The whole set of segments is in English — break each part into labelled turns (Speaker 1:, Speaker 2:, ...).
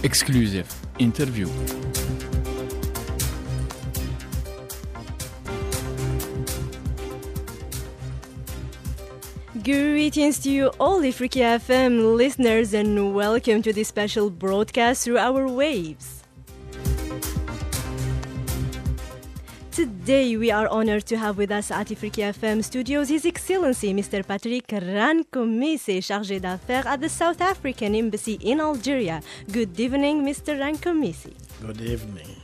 Speaker 1: Exclusive interview.
Speaker 2: Greetings to you all Ifrikya FM listeners and welcome to this special broadcast through our waves. Today we are honored to have with us at Ifrikya FM studios His Excellency Mr. Patrick Rankhumise, chargé d'affaires at the South African Embassy in Algeria. Good evening, Mr. Rankhumise.
Speaker 3: Good evening.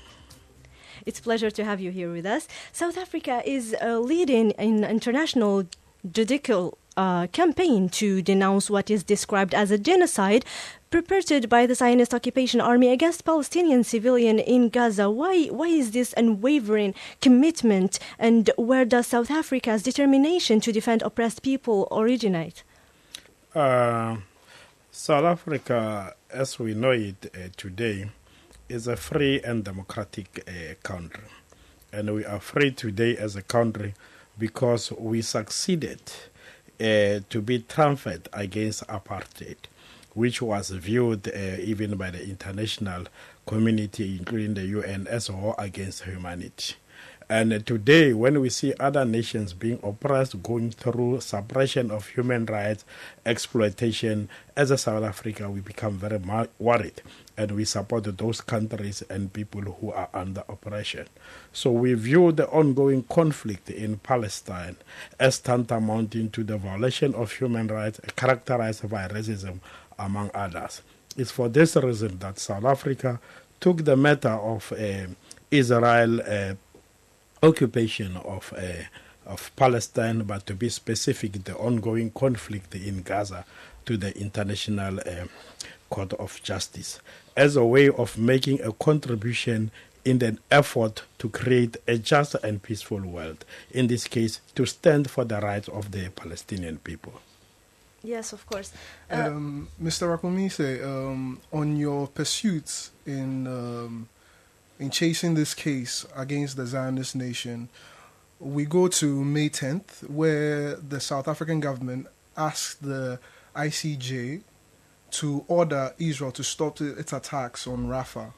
Speaker 2: It's a pleasure to have you here with us. South Africa is leading an international judicial campaign to denounce what is described as a genocide perpetrated by the Zionist occupation army against Palestinian civilians in Gaza. Why is this unwavering commitment, and where does South Africa's determination to defend oppressed people originate?
Speaker 3: South Africa, as we know it today, is a free and democratic country. And we are free today as a country because we succeeded to be triumphed against apartheid, which was viewed even by the international community, including the UN, as a war against humanity. And today, when we see other nations being oppressed, going through suppression of human rights, exploitation, as a South Africa, we become very worried. And we support those countries and people who are under oppression. So we view the ongoing conflict in Palestine as tantamounting to the violation of human rights characterized by racism, among others. It's for this reason that South Africa took the matter of Israel occupation of Palestine, but to be specific, the ongoing conflict in Gaza, to the International Court of Justice as a way of making a contribution in an effort to create a just and peaceful world. In this case, to stand for the rights of the Palestinian people.
Speaker 2: Yes, of course.
Speaker 4: Mr. Rankhumise, on your pursuits in chasing this case against the Zionist nation, we go to May 10th, where the South African government asked the ICJ to order Israel to stop its attacks on Rafah.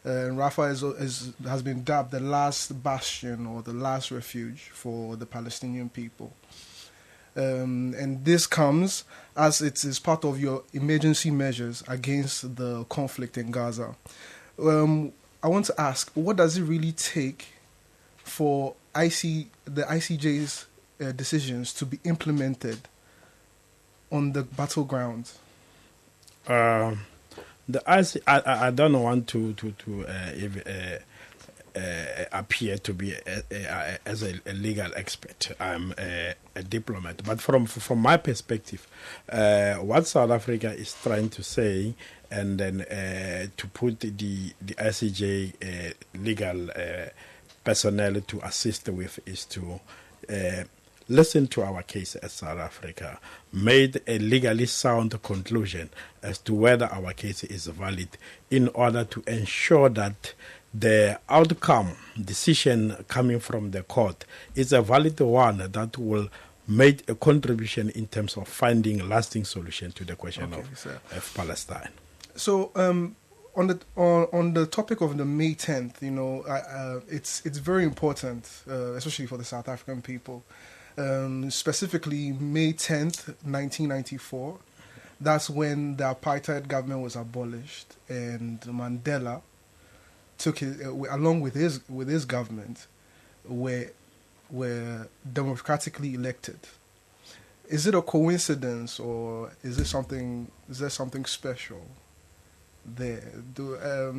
Speaker 4: Rafah has been dubbed the last bastion or the last refuge for the Palestinian people. And this comes as it is part of your emergency measures against the conflict in Gaza. I want to ask, what does it really take for the ICJ's decisions to be implemented on the battleground?
Speaker 3: I don't want to appear to be as a legal expert. I'm a diplomat, but from my perspective, what South Africa is trying to say, and then to put the ICJ legal personnel to assist with, is to listen to our case as South Africa, made a legally sound conclusion as to whether our case is valid, in order to ensure that the outcome decision coming from the court is a valid one that will make a contribution in terms of finding lasting solution to the question of Palestine. So
Speaker 4: on the topic of the May 10th, it's very important, especially for the South African people. Specifically, May 10th, 1994, that's when the apartheid government was abolished, and Mandela took it along with his government, were democratically elected. Is it a coincidence, or is there something special there?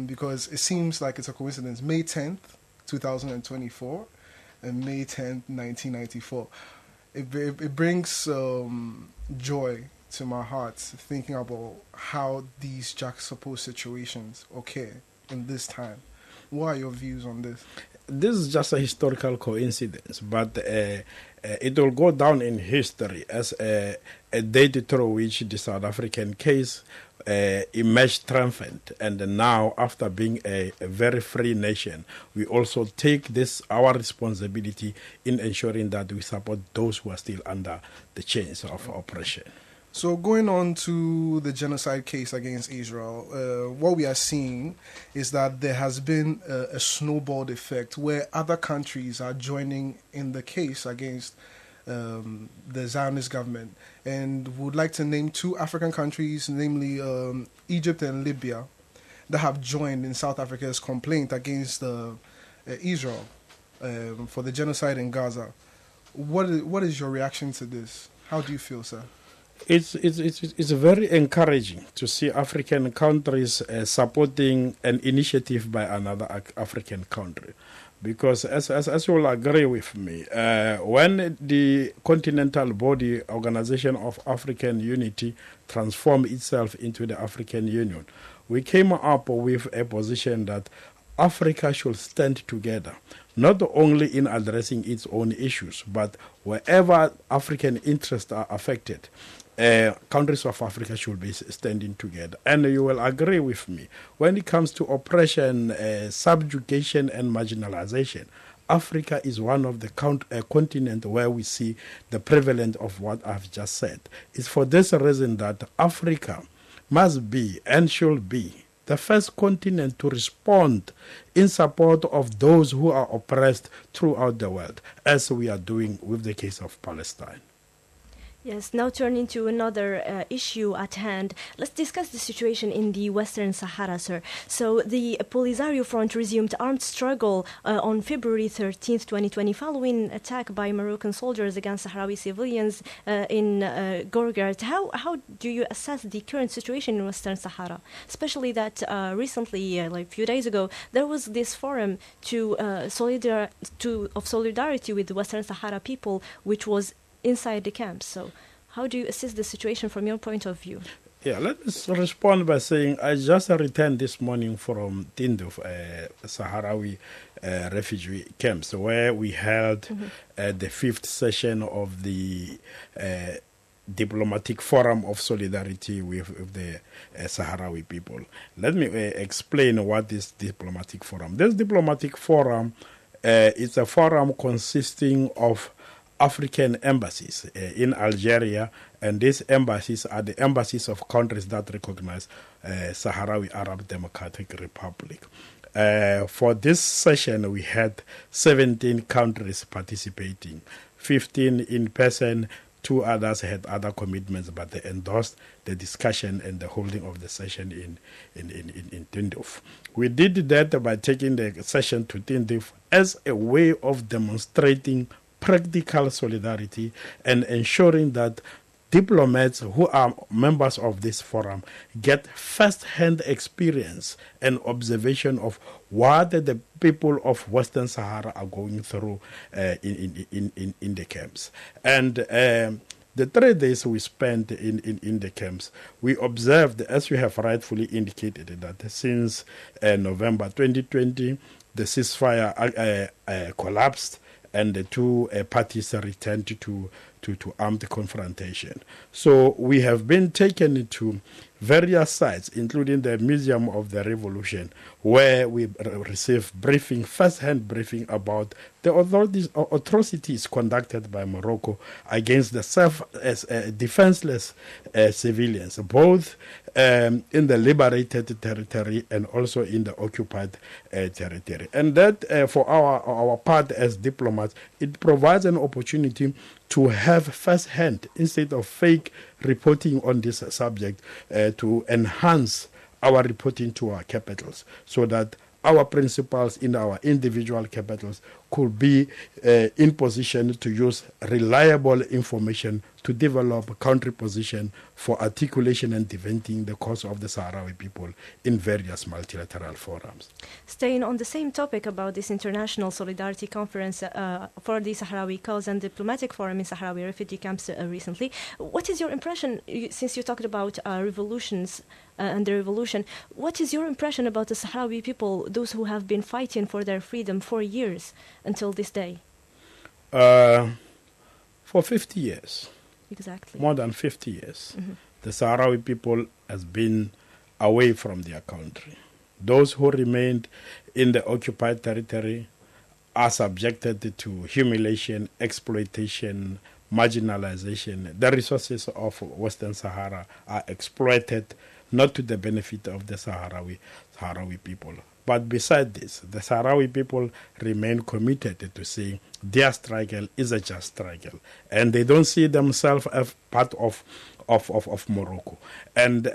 Speaker 4: Because it seems like it's a coincidence. May 10th, 2024, and May 10th, 1994. It brings joy to my heart thinking about how these juxtaposed situations occur in this time. What are your views on this?
Speaker 3: This is just a historical coincidence, but it will go down in history as a date through which the South African case emerged triumphant. And now, after being a very free nation, we also take this our responsibility in ensuring that we support those who are still under the chains of oppression.
Speaker 4: So going on to the genocide case against Israel, what we are seeing is that there has been a snowball effect where other countries are joining in the case against the Zionist government. And would like to name 2 African countries, namely Egypt and Libya, that have joined in South Africa's complaint against Israel for the genocide in Gaza. What is your reaction to this? How do you feel, sir?
Speaker 3: It's very encouraging to see African countries supporting an initiative by another African country. Because as you will agree with me, when the continental body Organization of African Unity transformed itself into the African Union, we came up with a position that Africa should stand together, not only in addressing its own issues, but wherever African interests are affected, countries of Africa should be standing together. And you will agree with me, when it comes to oppression, subjugation, and marginalization, Africa is one of the continents where we see the prevalence of what I've just said. It's for this reason that Africa must be and should be the first continent to respond in support of those who are oppressed throughout the world, as we are doing with the case of Palestine.
Speaker 2: Yes, now turning to another issue at hand, let's discuss the situation in the Western Sahara, sir. So the Polisario Front resumed armed struggle on February 13th, 2020, following attack by Moroccan soldiers against Sahrawi civilians in Gorgart. How do you assess the current situation in Western Sahara, especially that recently, like a few days ago, there was this forum of solidarity with the Western Sahara people, which was inside the camps. So how do you assess the situation from your point of view?
Speaker 3: Yeah, let me respond by saying I just returned this morning from Tindouf, Sahrawi refugee camps, where we held the 5th session of the diplomatic forum of solidarity with the Sahrawi people. Let me explain what is diplomatic forum. This diplomatic forum is a forum consisting of African embassies in Algeria, and these embassies are the embassies of countries that recognize Sahrawi Arab Democratic Republic. For this session, we had 17 countries participating, 15 in person. 2 others had other commitments, but they endorsed the discussion and the holding of the session in Tindouf. We did that by taking the session to Tindouf as a way of demonstrating practical solidarity and ensuring that diplomats who are members of this forum get first-hand experience and observation of what the people of Western Sahara are going through in the camps. And the 3 days we spent in the camps, we observed, as you have rightfully indicated, that since November 2020, the ceasefire collapsed, and the 2 parties returned to armed confrontation. So we have been taken to various sites, including the Museum of the Revolution, where we received first-hand briefing about the atrocities conducted by Morocco against the defenseless civilians, both in the liberated territory and also in the occupied territory. And that, for our part as diplomats, it provides an opportunity to have first-hand, instead of fake reporting on this subject, to enhance our reporting to our capitals, so that our principals in our individual capitals could be in position to use reliable information to develop a country position for articulation and defending the cause of the Sahrawi people in various multilateral forums.
Speaker 2: Staying on the same topic about this International Solidarity Conference for the Sahrawi cause and diplomatic forum in Sahrawi refugee camps recently, what is your impression, since you talked about revolutions and the revolution, what is your impression about the Sahrawi people, those who have been fighting for their freedom for years until this day?
Speaker 3: For 50 years.
Speaker 2: Exactly.
Speaker 3: More than 50 years. The Sahrawi people has been away from their country. Those who remained in the occupied territory are subjected to humiliation, exploitation, marginalization. The resources of Western Sahara are exploited, not to the benefit of the Sahrawi people. But beside this, the Sahrawi people remain committed to saying their struggle is a just struggle, and they don't see themselves as part of Morocco. And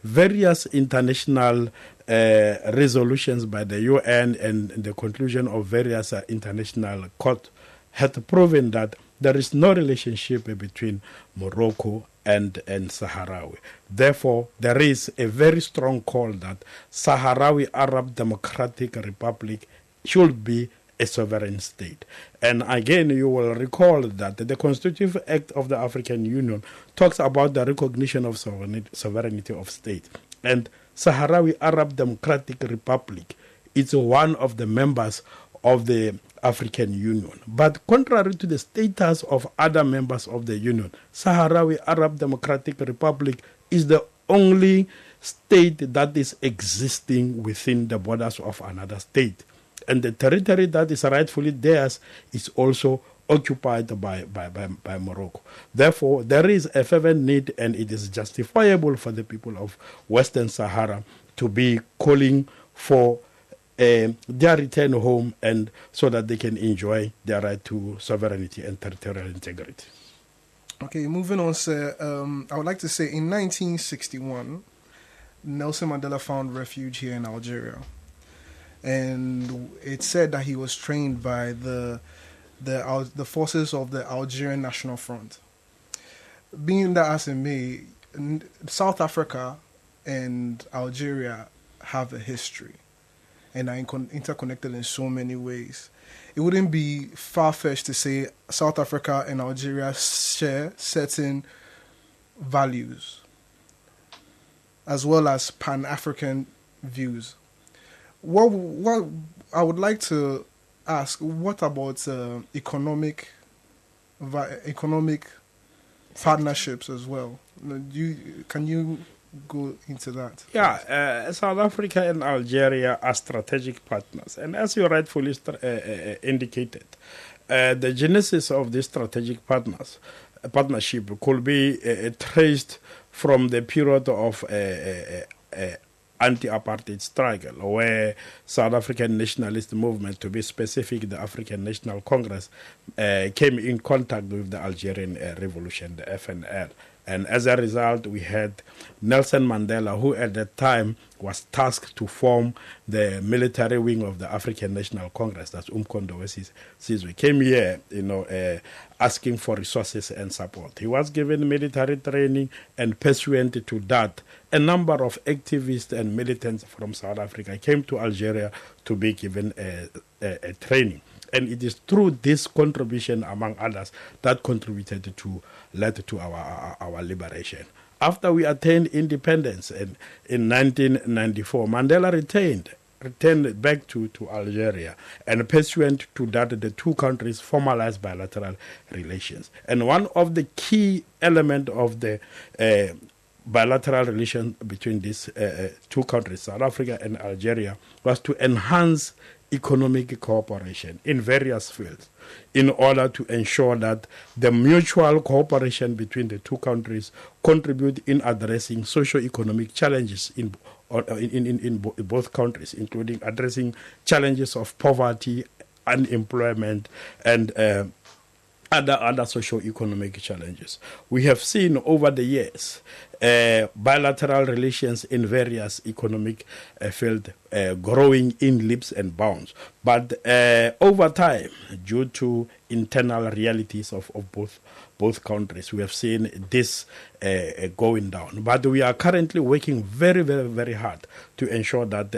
Speaker 3: various international resolutions by the UN and the conclusion of various international courts had proven that there is no relationship between Morocco and Sahrawi. Therefore, there is a very strong call that Sahrawi Arab Democratic Republic should be a sovereign state. And again, you will recall that the Constitutive Act of the African Union talks about the recognition of sovereignty of state. And Sahrawi Arab Democratic Republic is one of the members of the African Union. But contrary to the status of other members of the Union, Sahrawi Arab Democratic Republic is the only state that is existing within the borders of another state. And the territory that is rightfully theirs is also occupied by Morocco. Therefore, there is a fervent need, and it is justifiable for the people of Western Sahara to be calling for their return home, and so that they can enjoy their right to sovereignty and territorial integrity.
Speaker 4: Okay, moving on, sir. I would like to say in 1961, Nelson Mandela found refuge here in Algeria. And it's said that he was trained by the forces of the Algerian National Front. Being that as it may, South Africa and Algeria have a history and are interconnected in so many ways. It wouldn't be far-fetched to say South Africa and Algeria share certain values as well as Pan-African views. What I would like to ask, what about economic partnerships as well? Can you go into that?
Speaker 3: Yeah, South Africa and Algeria are strategic partners. And as you rightfully indicated, the genesis of this strategic partnership could be traced from the period of anti-apartheid struggle, where South African nationalist movement, to be specific, the African National Congress, came in contact with the Algerian Revolution, the FNL. And as a result, we had Nelson Mandela, who at that time was tasked to form the military wing of the African National Congress, that's Umkhonto Sizwe, came here, asking for resources and support. He was given military training, and pursuant to that, a number of activists and militants from South Africa came to Algeria to be given a training. And it is through this contribution, among others, that led to our liberation. After we attained independence in 1994, Mandela returned back to Algeria, and pursuant to that, the two countries formalized bilateral relations. And one of the key elements of the bilateral relations between these two countries, South Africa and Algeria, was to enhance economic cooperation in various fields in order to ensure that the mutual cooperation between the two countries contribute in addressing socio-economic challenges in both countries, including addressing challenges of poverty, unemployment, and other socio-economic challenges. We have seen over the years bilateral relations in various economic fields growing in leaps and bounds. But over time, due to internal realities of both countries, we have seen this going down. But we are currently working very, very, very hard to ensure that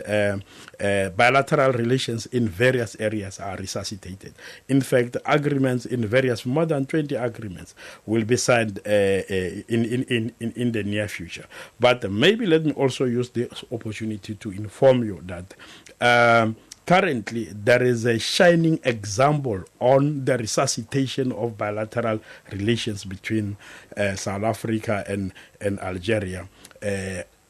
Speaker 3: bilateral relations in various areas are resuscitated. In fact, agreements in various, more than 20 agreements, will be signed in the near future. But maybe let me also use this opportunity to inform you that currently there is a shining example on the resuscitation of bilateral relations between South Africa and Algeria,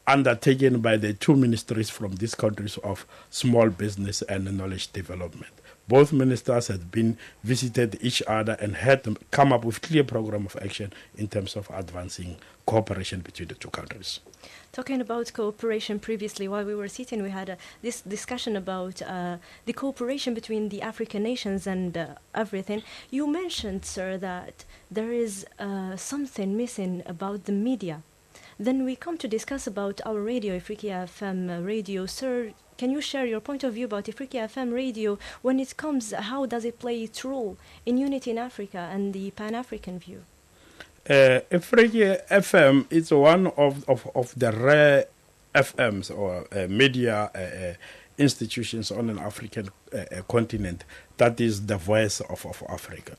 Speaker 3: undertaken by the two ministries from these countries of small business and knowledge development. Both ministers had been visited each other and had to come up with clear program of action in terms of advancing cooperation between the two countries.
Speaker 2: Talking about cooperation previously, while we were sitting, we had this discussion about the cooperation between the African nations and everything. You mentioned, sir, that there is something missing about the media. Then we come to discuss about our radio, Ifrikya FM radio. Sir, can you share your point of view about Ifrikya FM radio when it comes, how does it play its role in unity in Africa and the Pan-African view?
Speaker 3: Ifrikya FM is one of the rare FMs or media institutions on an African continent that is the voice of Africa.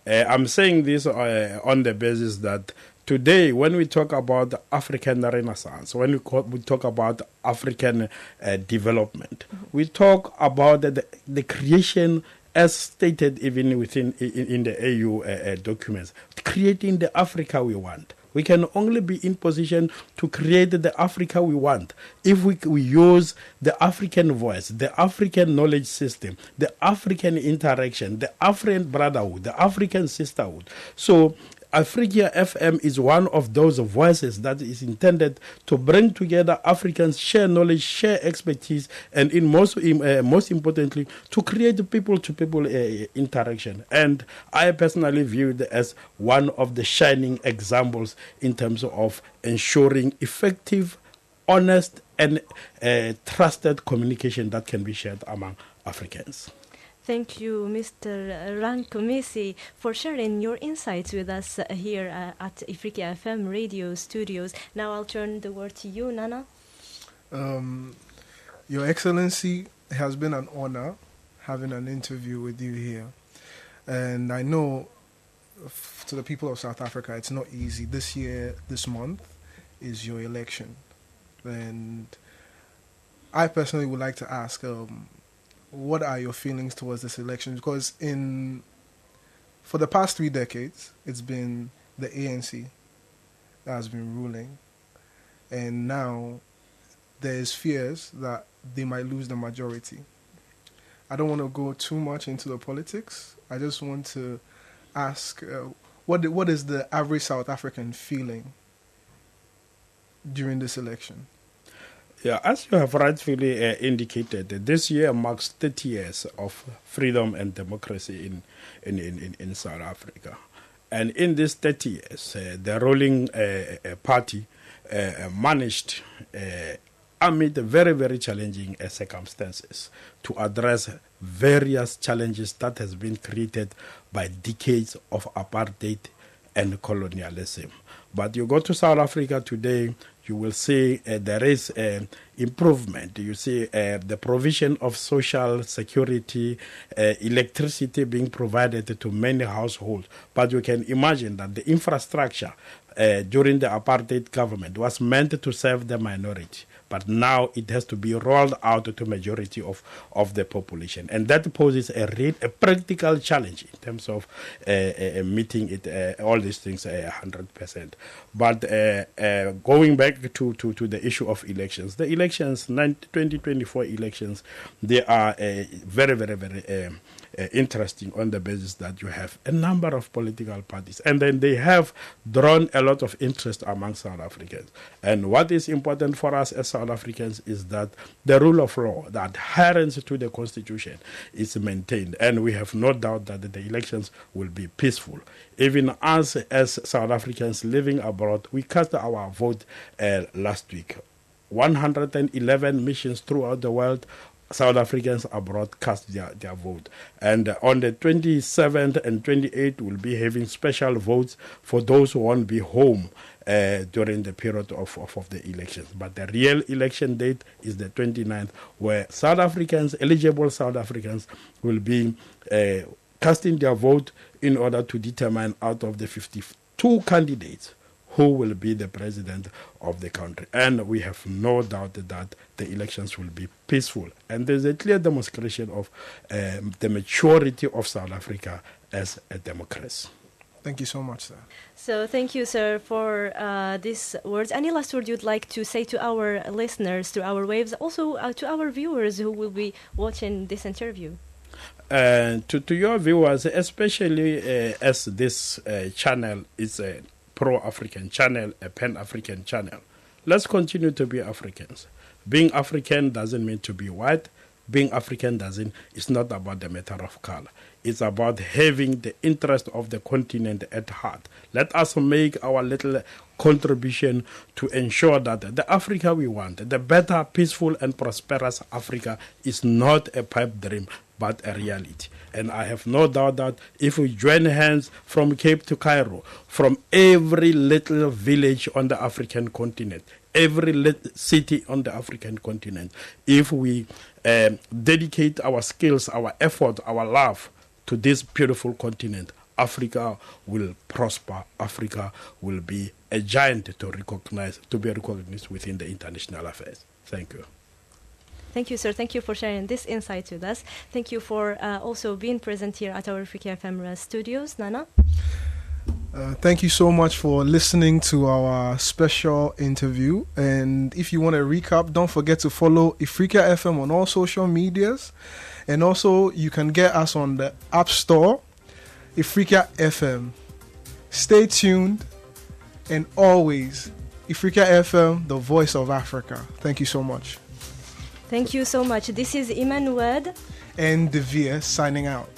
Speaker 3: I'm saying this on the basis that today, when we talk about the African Renaissance, when we talk about African development, we talk about the creation, as stated even within in the AU documents, creating the Africa we want. We can only be in position to create the Africa we want if we use the African voice, the African knowledge system, the African interaction, the African brotherhood, the African sisterhood. So Ifrikya FM is one of those voices that is intended to bring together Africans, share knowledge, share expertise, and most importantly, to create people-to-people interaction. And I personally view it as one of the shining examples in terms of ensuring effective, honest, and trusted communication that can be shared among Africans.
Speaker 2: Thank you, Mr. Rankhumise, for sharing your insights with us here at Ifrikya FM radio studios. Now I'll turn the word to you, Nana.
Speaker 4: Your Excellency, it has been an honor having an interview with you here. And I know to the people of South Africa, it's not easy. This month, is your election. And I personally would like to ask, what are your feelings towards this election? Because for the past 3 decades, it's been the ANC that has been ruling. And now there's fears that they might lose the majority. I don't want to go too much into the politics. I just want to ask, what is the average South African feeling during this election?
Speaker 3: Yeah, as you have rightfully indicated, this year marks 30 years of freedom and democracy in South Africa. And in these 30 years, the ruling party managed, amid very, very challenging circumstances, to address various challenges that has been created by decades of apartheid and colonialism. But you go to South Africa today, you will see there is improvement. You see the provision of social security, electricity being provided to many households. But you can imagine that the infrastructure during the apartheid government was meant to serve the minority. But now it has to be rolled out to the majority of the population. And that poses a practical challenge in terms of meeting it, all these things 100%. But going back to the issue of elections, the elections, 2024 elections, they are very, very, very interesting on the basis that you have a number of political parties. And then they have drawn a lot of interest among South Africans. And what is important for us as South Africans is that the rule of law, the adherence to the Constitution is maintained. And we have no doubt that the elections will be peaceful. Even us as South Africans living abroad, we cast our vote last week. 111 missions throughout the world, South Africans abroad cast their vote. And on the 27th and 28th, we'll be having special votes for those who won't be home during the period of the elections. But the real election date is the 29th, where South Africans, eligible South Africans, will be casting their vote in order to determine out of the 52 candidates who will be the president of the country. And we have no doubt that the elections will be peaceful. And there's a clear demonstration of the maturity of South Africa as a democracy.
Speaker 4: Thank you so much, sir.
Speaker 2: So thank you, sir, for these words. Any last word you'd like to say to our listeners, to our waves, also to our viewers who will be watching this interview?
Speaker 3: To your viewers, especially as this channel is a pro-African channel, a pan-African channel, let's continue to be Africans. Being African doesn't mean to be white. Being African it's not about the matter of color. It's about having the interest of the continent at heart. Let us make our little contribution to ensure that the Africa we want, the better, peaceful, and prosperous Africa, is not a pipe dream, but a reality. And I have no doubt that if we join hands from Cape to Cairo, from every little village on the African continent, every little city on the African continent, if we dedicate our skills, our effort, our love to this beautiful continent, Africa will prosper. Africa will be a giant to be recognized within the international affairs. Thank you.
Speaker 2: Thank you, sir. Thank you for sharing this insight with us. Thank you for also being present here at our Ifrikya FM studios. Nana?
Speaker 4: Thank you so much for listening to our special interview. And if you want to recap, don't forget to follow Ifrikya FM on all social medias. And also, you can get us on the App Store, Ifrikya FM. Stay tuned, and always, Ifrikya FM, the voice of Africa. Thank you so much.
Speaker 2: Thank you so much. This is Emmanuel
Speaker 4: and Devere signing out.